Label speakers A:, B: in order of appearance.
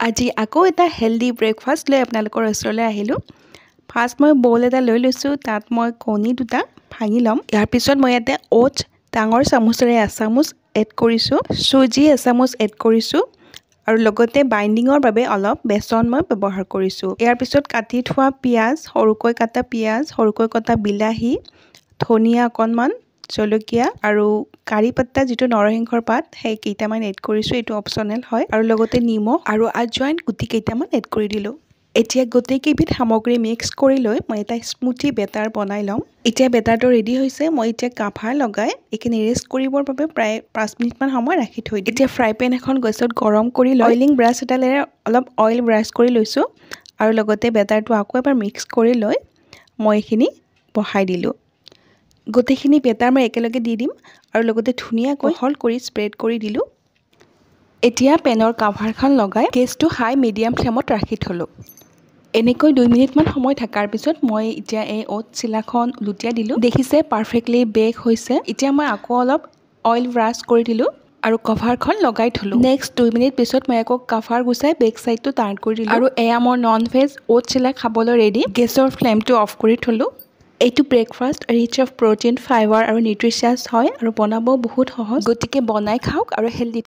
A: আজি আকৌ এটা হেল্ডি ব্ৰেকফাষ্ট লৈ আপোনালোকৰ ওচৰলৈ আহিলোঁ। ফাৰ্ষ্ট মই বল এটা লৈ লৈছোঁ, তাত মই কণী দুটা ভাঙি ল'ম। ইয়াৰ পিছত মই ইয়াতে অ'টছ ডাঙৰ চামুচেৰে এচামুচ এড কৰিছোঁ, চুজি এচামুচ এড কৰিছোঁ আৰু লগতে বাইণ্ডিঙৰ বাবে অলপ বেচন মই ব্যৱহাৰ কৰিছোঁ। ইয়াৰ পিছত কাটি থোৱা পিঁয়াজ, সৰুকৈ কটা পিঁয়াজ, সৰুকৈ কটা বিলাহী, ধনিয়া অকণমান, জলকীয়া আৰু কাৰি পাত্তা যিটো নৰসিংহৰ পাত সেই কেইটামান এড কৰিছোঁ, এইটো অপশ্যনেল হয়, আৰু লগতে নিমখ আৰু আজৱাইন গুটি কেইটামান এড কৰি দিলোঁ। এতিয়া গোটেইকেইবিধ সামগ্ৰী মিক্স কৰি লৈ মই এটা স্মুথি বেটাৰ বনাই ল'ম। এতিয়া বেটাৰটো ৰেডি হৈছে। মই এতিয়া কাভাৰ লগাই এইখিনি ৰেষ্ট কৰিবৰ বাবে প্ৰায় 5 মিনিটমান সময় ৰাখি থৈ দিম। এতিয়া ফ্ৰাই পেন এখন গেছত গৰম কৰি লৈ অইলিং ব্ৰাছ এডালেৰে অলপ অইল ব্ৰাছ কৰি লৈছোঁ আৰু লগতে বেটাৰটো আকৌ এবাৰ মিক্স কৰি লৈ মই এইখিনি বহাই দিলোঁ। গোটেইখিনি বেটাৰ মই একেলগে দি দিম আৰু লগতে ধুনীয়াকৈ বহল কৰি স্প্ৰেড কৰি দিলোঁ। এতিয়া পেনৰ কাভাৰখন লগাই গেছটো হাই মিডিয়াম ফ্লেমত ৰাখি থ'লোঁ। এনেকৈ 2 মিনিটমান সময় থকাৰ পিছত মই এতিয়া এই অ'টছ চিলাখন লুটিয়াই দিলোঁ। দেখিছে পাৰফেক্টলি বেক হৈছে। এতিয়া মই আকৌ অলপ অইল ব্ৰাছ কৰি দিলোঁ আৰু কভাৰখন লগাই থ'লোঁ। নেক্সট 2 মিনিট পিছত মই আকৌ কভাৰ গুচাই বেক ছাইডটো টাৰ্ণ কৰি দিলোঁ আৰু এয়া মোৰ নন ভেজ অ'টছ চিলা খাবলৈ ৰেডি। গেছৰ ফ্লেমটো অফ কৰি থ'লোঁ। এইটো breakfast rich of protein, fibre আৰু নিউট্ৰিচিয়াছ হয় আৰু বনাবও বহুত সহজ। গতিকে বনাই খাওক আৰু হেল্ডি